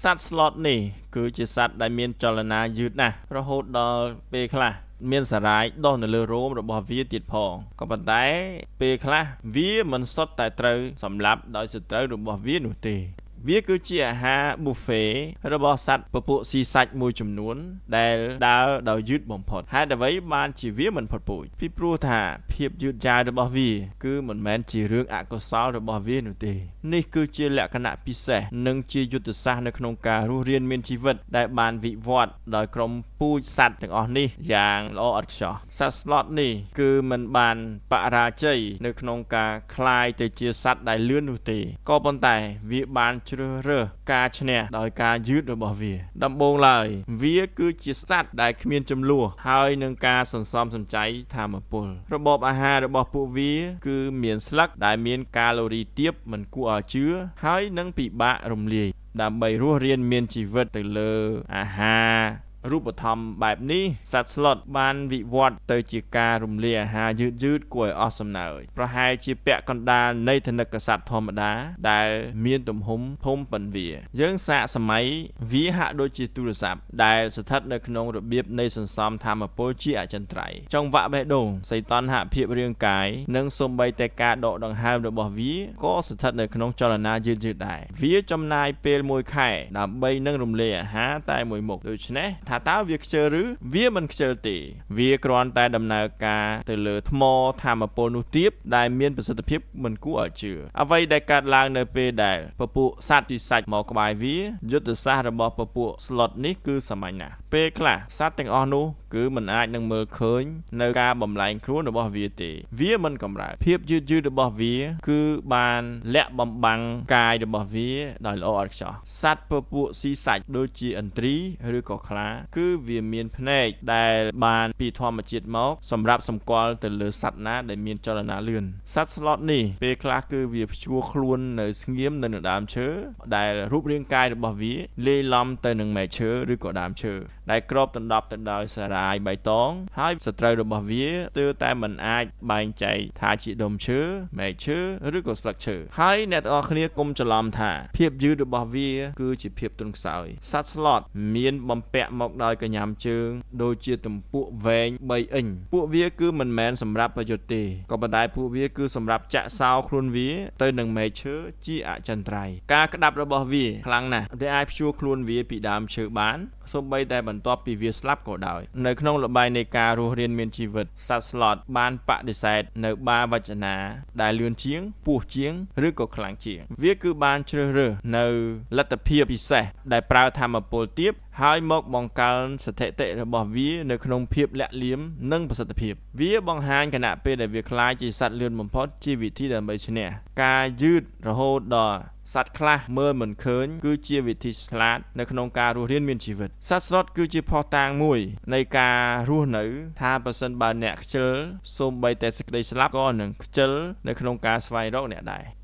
សត្វស្លតនេះគឺជាសត្វដែលមានចលនាយឺតណាស់រហូតដល់ពេលខ្លះមានសារ៉ាយដុះនៅលើរោមរបស់វាទៀតផងក៏ប៉ុន្តែពេលខ្លះវាមិនសុទ្ធតែត្រូវសម្លាប់ដោយសត្រូវរបស់វានោះទេវាគឺជាអាហារ buffet របស់សត្វពពួកស៊ីសាច់មួយចំនួនដែលដើរដោយយឺតបំផុតហេតុអ្វីបានជាវាមិនផុតពូជពីព្រោះថាភាពយឺតយ៉ាវរបស់វាគឺមិនមែនជារឿងអកុសលរបស់វានោះទេនេះគឺជាលក្ខណៈពិសេសនិងជាយុទ្ធសាស្ត្រនៅក្នុងការរស់រានមានជីវិតដែលបានវិវត្តដោយក្រុមពូជសត្វទាំងអស់នេះយ៉ាងល្អឥតខ្ចោះសត្វស្លតនេះគឺមិនបានបរាជ័យនៅក្នុងការคลายទៅជាសត្វដែលលឿននោះទេក៏ប៉ុន្តែវាបានជ្រើសរើសការឈ្នះដោយការយឺតរបស់វាដំបូងឡើយវាគឺជាសត្វដែលគ្មានចំនួនហើយនឹងការសន្សំសំចៃថាមពលរបបអាហាររបស់ពួកវាគឺមានស្លឹកដែលមានកាឡូរីទាបមិនគួរឲ្យជឿហើយនឹងពិបាករំលាយដើម្បីរស់រានមានជីវិតទៅលើអាហាររូបធម្មបែបនេះសត្វស្លុតបានវិវត្តទៅជាការរំលាយអាហារយឺតគួរឲ្យអស់សំណើចប្រហែលជាពាក់កណ្ដាលនៃធនិកសត្វធម្មតាដែលមានទំហំធំប៉ុនវាយើងសាកសម័យវាហាក់ដូចជាទូរស័ព្ទដែលស្ថិតនៅក្នុងរបៀបនៃសន្សំថាមពលជាអចិន្ត្រៃយ៍ចង្វាក់បេះដូងសីតុណ្ហភាពរាងកាយនិងសូម្បីតែការដកដង្ហើមរបស់វាក៏ស្ថិតនៅក្នុងចលនាយឺតដែរវាចំណាយពេល1ខែដើម្បីនឹងរំលាយអាហារតែមួយមុខដូច្នេះថាតើវាខ្ជិលឬវាមិនខ្ជិលទេវាគ្រាន់តែដំណើរការទៅលើថ្មថាមពលនោះទៀតដែលមានប្រសិទ្ធភាពមិនគួរឲ្យជឿអ្វីដែលកើតឡើងនៅពេលដែលពពួកសត្វទីសាច់មកក្បែរវាយុទ្ធសាស្ត្ររបស់ពពួកស្លុតនេះគឺសាមញ្ញណាស់ពេលខ្លះសត្វទាំងអស់នោះគឺមិនអាចនឹងមើលឃើញនៅការបំលែងខ្លួនរបស់វាទេវាមិនកម្រើកភាពយឺតរបស់វាគឺបានលាក់បំបាំងកាយរបស់វាដោយល្អឥតខ្ចោះសត្វពពួកស៊ីសាច់ដូចជាឥន្ទ្រីឬក៏ខ្លាគឺវាមានភ្នែកដែលបានពីធម្មជាតិមកសម្រាប់សម្គាល់ទៅលើសត្វណាដែលមានចលនាលឿនសត្វស្លុតនេះពេលខ្លះគឺវាព្យួរខ្លួននៅស្ងៀមនៅនឹងដើមឈើដែលរូបរាងកាយរបស់វាលាយឡំទៅនឹងមែកឈើឬក៏ដើមឈើដែលគ្របដណ្ដប់ទៅដោយសារ៉ាយបៃតងហើយសត្រូវរបស់វាទើបតែមិនអាចបែងចែកថាជាដុំឈើមែកឈើឬក៏ស្លឹកឈើហើយអ្នកទាំងអស់គ្នាកុំច្រឡំថាភាពយឺតរបស់វាគឺជាភាពទន់ខ្សោយសត្វស្លុតមានបំពាក់មកដោយកញ្ញាំជើងដូចជាទំពក់វែង3អិញពួកវាគឺមិនមែនសម្រាប់ប្រយុទ្ធទេក៏ប៉ុន្តែពួកវាគឺសម្រាប់ចាក់សោខ្លួនវាទៅនឹងមែកឈើជាអចិន្ត្រៃយ៍ការក្តាប់របស់វាខ្លាំងណាស់ដែលអាចព្យួរខ្លួនវាពីដើមឈើបានសូម្បីតែបន្ទាប់ពីវាស្លាប់ក៏ដោយនៅក្នុងល្បែងនៃការរស់រានមានជីវិតសត្វស្លុតបានបដិសេធនៅបាវចនាដែលលឿនជាងពោះជាងឬក៏ខ្លាំងជាងវាគឺបានជ្រើសរើសនៅលទ្ធភាពពិសេសដែលប្រើធម្មពលទាបហើយមកបង្កើនស្ថិតិរបស់វានៅក្នុងភាពលាក់លៀមនិងប្រសិទ្ធភាពវាបង្ហាញគណៈពេលដែលវាខ្លាចជាសត្វលឿនបំផុតជាវិធីដើម្បីឈ្នះការយឺតរហូតដល់សត្វខ្លះមើលមិនឃើញគឺជាវិធីឆ្លាតនៅក្នុងការរស់រានមានជីវិតសត្វស្លុតគឺជាភស្តុតាងមួយនៃការរស់នៅថាប្រសិនបើអ្នកខ្ជិលសូម្បីតែសេចក្តីស្លាប់ក៏នឹងខ្ជិលនៅក្នុងការស្វែងរកអ្នកដែរ